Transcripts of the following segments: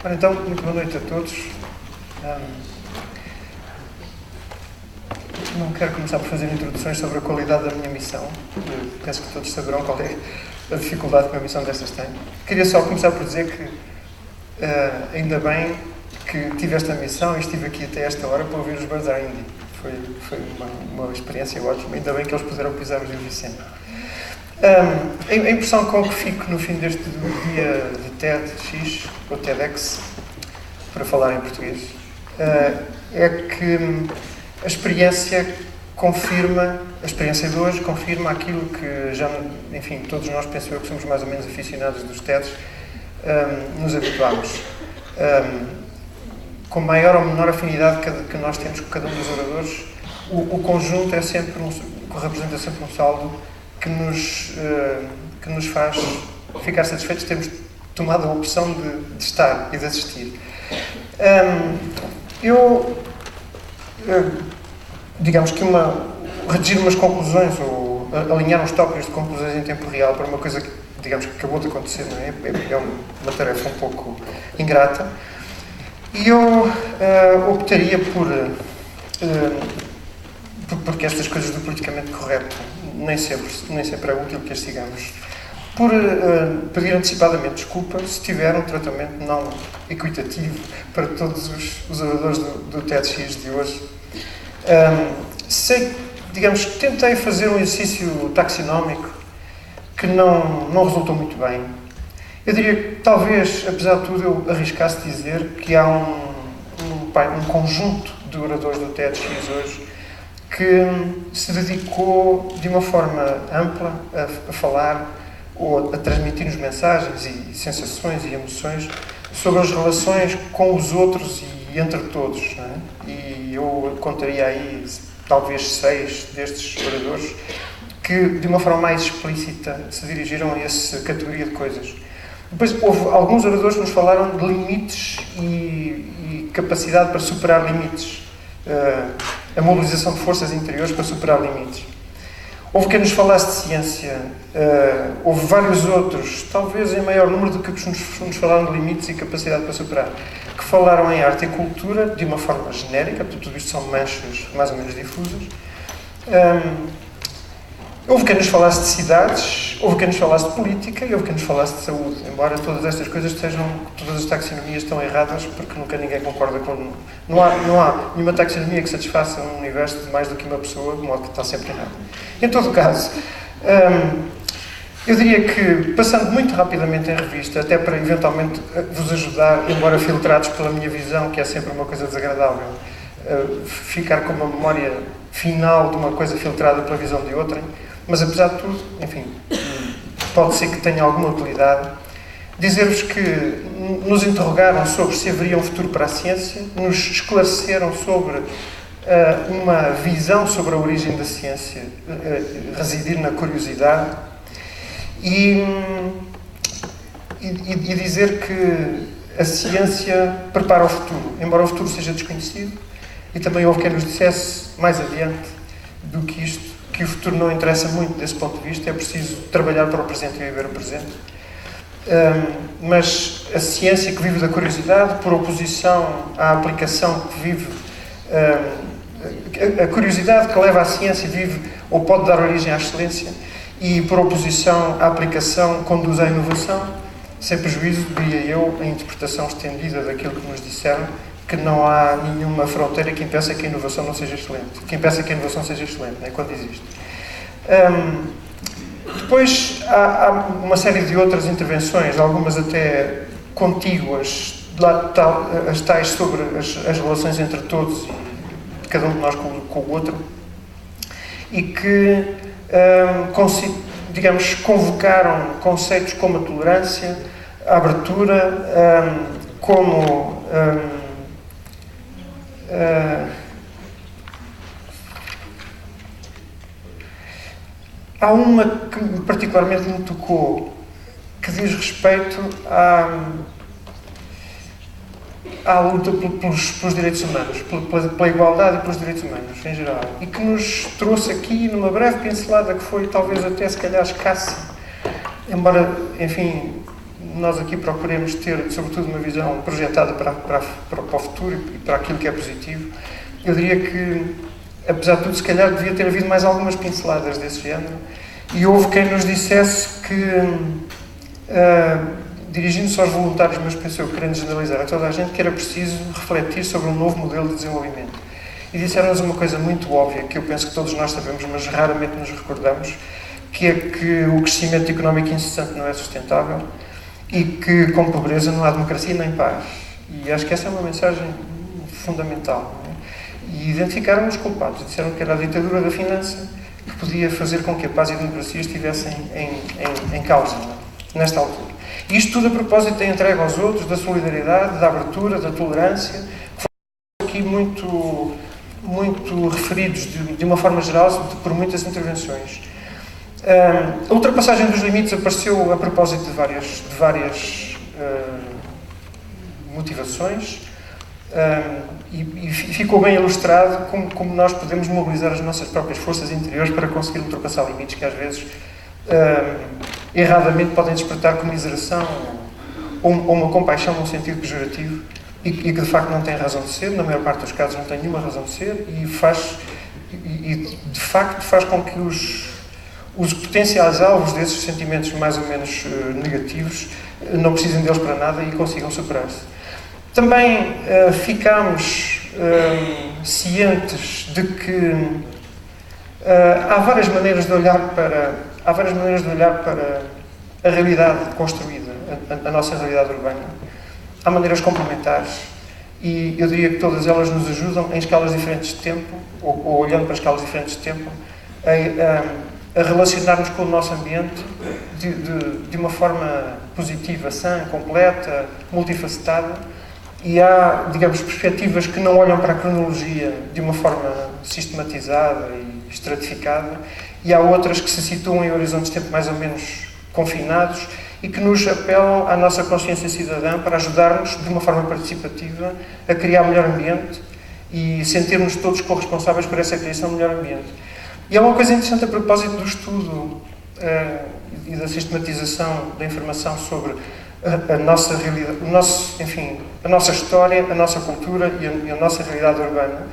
Ora, então, muito boa noite a todos. Não quero começar por fazer introduções sobre a qualidade da minha missão. Eu penso que todos saberão qual é a dificuldade que uma missão destas tem. Queria só começar por dizer que ainda bem que tive esta missão e estive aqui até esta hora para ouvir os Birds Indie. Foi uma experiência ótima. Ainda bem que eles puderam pisar o Gil Vicente. A impressão com que fico no fim deste dia de TEDx, ou TEDx, para falar em português, é que a experiência de hoje confirma aquilo que já, enfim, todos nós, penso eu, que somos mais ou menos aficionados dos TEDs, nos habituámos. Com maior ou menor afinidade que nós temos com cada um dos oradores, o conjunto representa sempre um saldo que nos faz ficar satisfeitos de termos tomado a opção de estar e de assistir. Digamos que redigir umas conclusões ou alinhar uns tópicos de conclusões em tempo real para uma coisa que, digamos, que acabou de acontecer, não é? É uma tarefa um pouco ingrata. E eu optaria porque estas coisas do politicamente correto nem sempre é útil que as sigamos, por pedir antecipadamente desculpa se tiver um tratamento não equitativo para todos os oradores do TEDx de hoje. Digamos que tentei fazer um exercício taxonómico que não resultou muito bem. Eu diria que talvez, apesar de tudo, eu arriscasse dizer que há um conjunto de oradores do TEDx hoje que se dedicou de uma forma ampla a falar ou a transmitir-nos mensagens e sensações e emoções sobre as relações com os outros e entre todos, não é? E eu contaria aí talvez 6 destes oradores que de uma forma mais explícita se dirigiram a essa categoria de coisas. Depois houve alguns oradores que nos falaram de limites e capacidade para superar limites, a mobilização de forças interiores para superar limites. Houve quem nos falasse de ciência, houve vários outros, talvez em maior número do que nos falaram de limites e capacidade para superar, que falaram em arte e cultura de uma forma genérica, porque tudo isto são manchas mais ou menos difusas. Houve quem nos falasse de cidades, houve quem nos falasse de política e houve quem nos falasse de saúde, embora todas estas coisas todas as taxonomias estão erradas, porque nunca ninguém concorda com... Não há nenhuma taxonomia que satisfaça um universo de mais do que uma pessoa, de modo que está sempre errado. Em todo caso, eu diria que, passando muito rapidamente em revista, até para eventualmente vos ajudar, embora filtrados pela minha visão, que é sempre uma coisa desagradável, ficar com uma memória final de uma coisa filtrada pela visão de outrem, mas apesar de tudo, enfim, pode ser que tenha alguma utilidade, dizer-vos que nos interrogaram sobre se haveria um futuro para a ciência, nos esclareceram sobre uma visão sobre a origem da ciência, residir na curiosidade, e dizer que a ciência prepara o futuro, embora o futuro seja desconhecido, e também houve quem nos dissesse, mais adiante do que isto, que o futuro não interessa muito desse ponto de vista, é preciso trabalhar para o presente e viver o presente. Mas a ciência que vive da curiosidade, por oposição à aplicação que vive, a curiosidade que leva à ciência vive ou pode dar origem à excelência, e por oposição à aplicação conduz à inovação, sem prejuízo, diria eu, a interpretação estendida daquilo que nos disseram, que não há nenhuma fronteira que impeça que a inovação não seja excelente. Que impeça que a inovação seja excelente, não é? Quando existe. Depois há uma série de outras intervenções, algumas até contíguas, as tais sobre as relações entre todos e cada um de nós com o outro, e que, digamos, convocaram conceitos como a tolerância, a abertura, como... há uma que particularmente me tocou, que diz respeito à luta pelos direitos humanos, pela igualdade e pelos direitos humanos em geral, e que nos trouxe aqui numa breve pincelada que foi talvez até se calhar escassa, embora, enfim, nós aqui procuremos ter, sobretudo, uma visão projetada para o futuro e para aquilo que é positivo, eu diria que, apesar de tudo, se calhar devia ter havido mais algumas pinceladas desse género, e houve quem nos dissesse que, dirigindo-se aos voluntários, mas pensou, querendo generalizar a toda a gente, que era preciso refletir sobre um novo modelo de desenvolvimento. E disseram-nos uma coisa muito óbvia, que eu penso que todos nós sabemos, mas raramente nos recordamos, que é que o crescimento económico incessante não é sustentável e que, com pobreza, não há democracia nem paz. E acho que essa é uma mensagem fundamental. Não é? E identificaram os culpados. Disseram que era a ditadura da finança que podia fazer com que a paz e a democracia estivessem em causa, não é? Nesta altura. E isto tudo a propósito da entrega aos outros, da solidariedade, da abertura, da tolerância, que foram aqui muito referidos de uma forma geral por muitas intervenções. A ultrapassagem dos limites apareceu a propósito de várias motivações e ficou bem ilustrado como nós podemos mobilizar as nossas próprias forças interiores para conseguir ultrapassar limites que às vezes erradamente podem despertar comiseração ou uma compaixão num sentido pejorativo e que de facto não tem razão de ser, na maior parte dos casos não tem nenhuma razão de ser e de facto faz com que os potenciais alvos desses sentimentos mais ou menos negativos não precisem deles para nada e consigam superar-se. Também ficámos cientes de que há várias maneiras de olhar para a realidade construída, a nossa realidade urbana. Há maneiras complementares e eu diria que todas elas nos ajudam em escalas diferentes de tempo, ou olhando para escalas diferentes de tempo, a relacionar-nos com o nosso ambiente de uma forma positiva, sã, completa, multifacetada, e há, digamos, perspectivas que não olham para a cronologia de uma forma sistematizada e estratificada, e há outras que se situam em horizontes de tempo mais ou menos confinados e que nos apelam à nossa consciência cidadã para ajudar-nos, de uma forma participativa, a criar melhor ambiente e sentirmos todos corresponsáveis por essa criação de melhor ambiente. E é uma coisa interessante a propósito do estudo e da sistematização da informação sobre a nossa realidade, a nossa história, a nossa cultura e a nossa realidade urbana,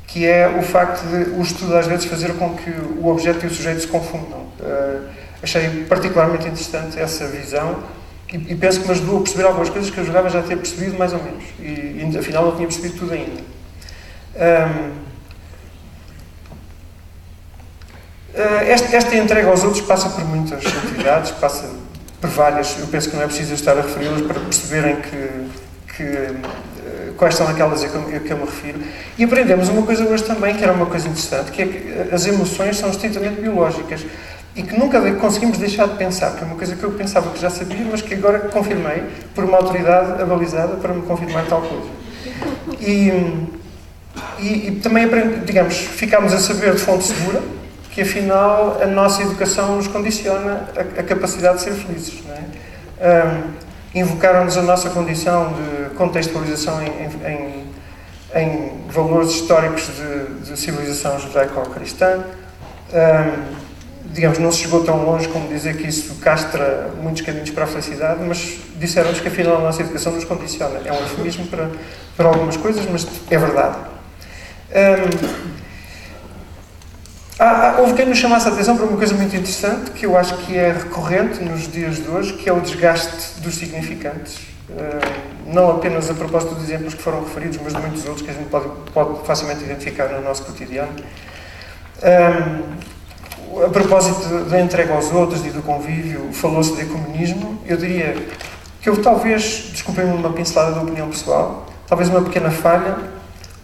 que é o facto de o estudo às vezes fazer com que o objeto e o sujeito se confundam. Achei particularmente interessante essa visão e penso que me ajudou a perceber algumas coisas que eu julgava já ter percebido mais ou menos e afinal não tinha percebido tudo ainda. Esta entrega aos outros passa por muitas atividades, passa por várias, eu penso que não é preciso estar a referi-las para perceberem quais são aquelas a que eu me refiro. E aprendemos uma coisa hoje também, que era uma coisa interessante, que é que as emoções são estritamente biológicas e que nunca conseguimos deixar de pensar, que é uma coisa que eu pensava que já sabia, mas que agora confirmei por uma autoridade avalizada para me confirmar tal coisa. E também, digamos, ficámos a saber de fonte segura que, afinal, a nossa educação nos condiciona a capacidade de ser felizes. Não é? Invocaram-nos a nossa condição de contextualização em valores históricos de civilização judaico-cristã. Digamos, não se chegou tão longe como dizer que isso castra muitos caminhos para a felicidade, mas disseram-nos que, afinal, a nossa educação nos condiciona. É um eufemismo para algumas coisas, mas é verdade. Houve quem nos chamasse a atenção para uma coisa muito interessante, que eu acho que é recorrente nos dias de hoje, que é o desgaste dos significantes. Não apenas a propósito dos exemplos que foram referidos, mas de muitos outros que a gente pode facilmente identificar no nosso cotidiano. A propósito da entrega aos outros e do convívio, falou-se de ecumenismo. Eu diria que houve talvez, desculpem-me uma pincelada da opinião pessoal, talvez uma pequena falha,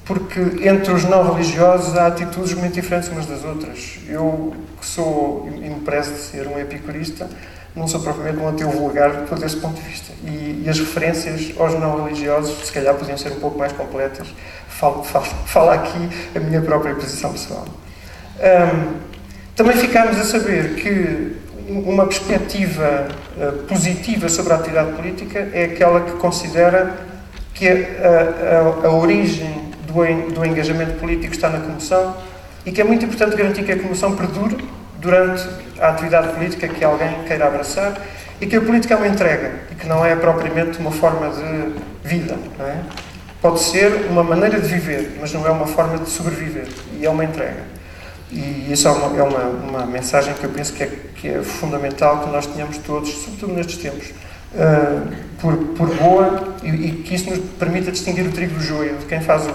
porque entre os não religiosos há atitudes muito diferentes umas das outras. Eu, que sou e me prezo de ser um epicurista, não sou propriamente um ateu vulgar por esse ponto de vista. E as referências aos não religiosos, se calhar, podiam ser um pouco mais completas. Falo aqui a minha própria posição pessoal. Também ficámos a saber que uma perspectiva positiva sobre a atividade política é aquela que considera que a origem do engajamento político está na comoção e que é muito importante garantir que a comoção perdure durante a atividade política que alguém queira abraçar e que a política é uma entrega, e que não é propriamente uma forma de vida, não é? Pode ser uma maneira de viver, mas não é uma forma de sobreviver, e é uma entrega. E isso é uma mensagem que eu penso que é fundamental que nós tenhamos todos, sobretudo nestes tempos, por boa, e que isso nos permita distinguir o trigo do joio, de quem faz o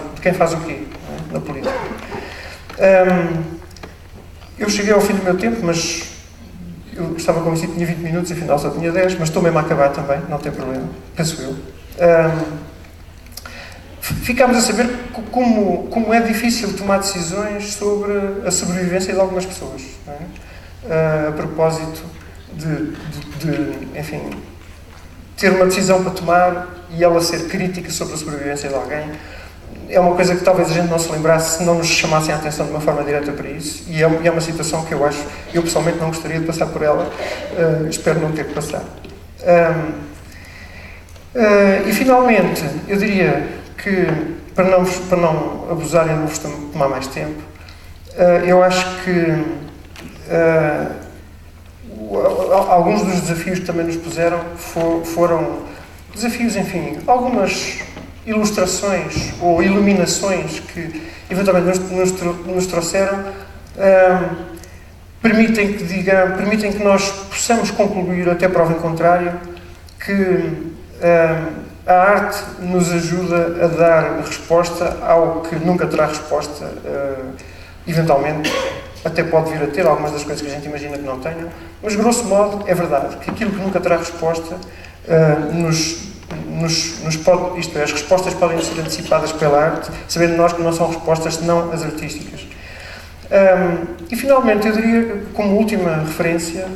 quê, não é? Na política. Eu cheguei ao fim do meu tempo, mas eu estava convencido que tinha 20 minutos e afinal só tinha 10, mas estou mesmo a acabar também, não tem problema, penso eu. Ficámos a saber como é difícil tomar decisões sobre a sobrevivência de algumas pessoas, não é? A propósito enfim, ter uma decisão para tomar e ela ser crítica sobre a sobrevivência de alguém. É uma coisa que talvez a gente não se lembrasse se não nos chamassem a atenção de uma forma direta para isso, e é uma situação que eu pessoalmente não gostaria de passar por ela, espero não ter que passar. E finalmente, eu diria que, para não abusar e não vos tomar mais tempo, eu acho que alguns dos desafios que também nos puseram foram desafios, enfim, algumas ilustrações ou iluminações que eventualmente nos trouxeram, permitem que nós possamos concluir, até prova em contrário, que a arte nos ajuda a dar resposta ao que nunca terá resposta, eventualmente até pode vir a ter algumas das coisas que a gente imagina que não tenham, mas grosso modo é verdade que aquilo que nunca terá resposta pode, isto é, as respostas podem ser antecipadas pela arte, sabendo nós que não são respostas senão as artísticas. E finalmente eu diria, como última referência,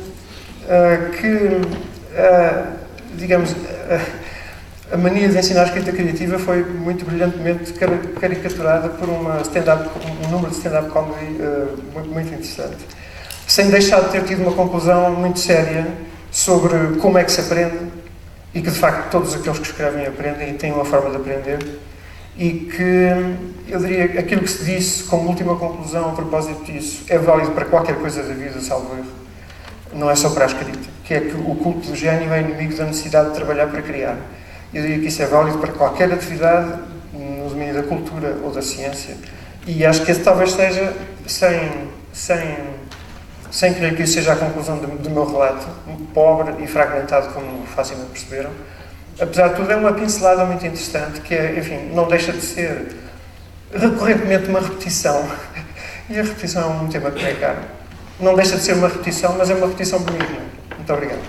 que digamos, a mania de ensinar a escrita criativa foi muito brilhantemente caricaturada por um número de stand-up comedy muito interessante, sem deixar de ter tido uma conclusão muito séria sobre como é que se aprende, e que de facto todos aqueles que escrevem aprendem e têm uma forma de aprender, e que eu diria aquilo que se disse como última conclusão a propósito disso é válido para qualquer coisa da vida, salvo erro, não é só para a escrita, que é que o culto do gênio é inimigo da necessidade de trabalhar para criar. Eu diria que isso é válido para qualquer atividade no domínio da cultura ou da ciência, e acho que esse talvez seja, sem querer que isso seja a conclusão do meu relato, pobre e fragmentado, como facilmente perceberam, apesar de tudo é uma pincelada muito interessante, que é, enfim, não deixa de ser recorrentemente uma repetição, e a repetição é um tema que é caro. Não deixa de ser uma repetição, mas é uma repetição bonita. Muito obrigado.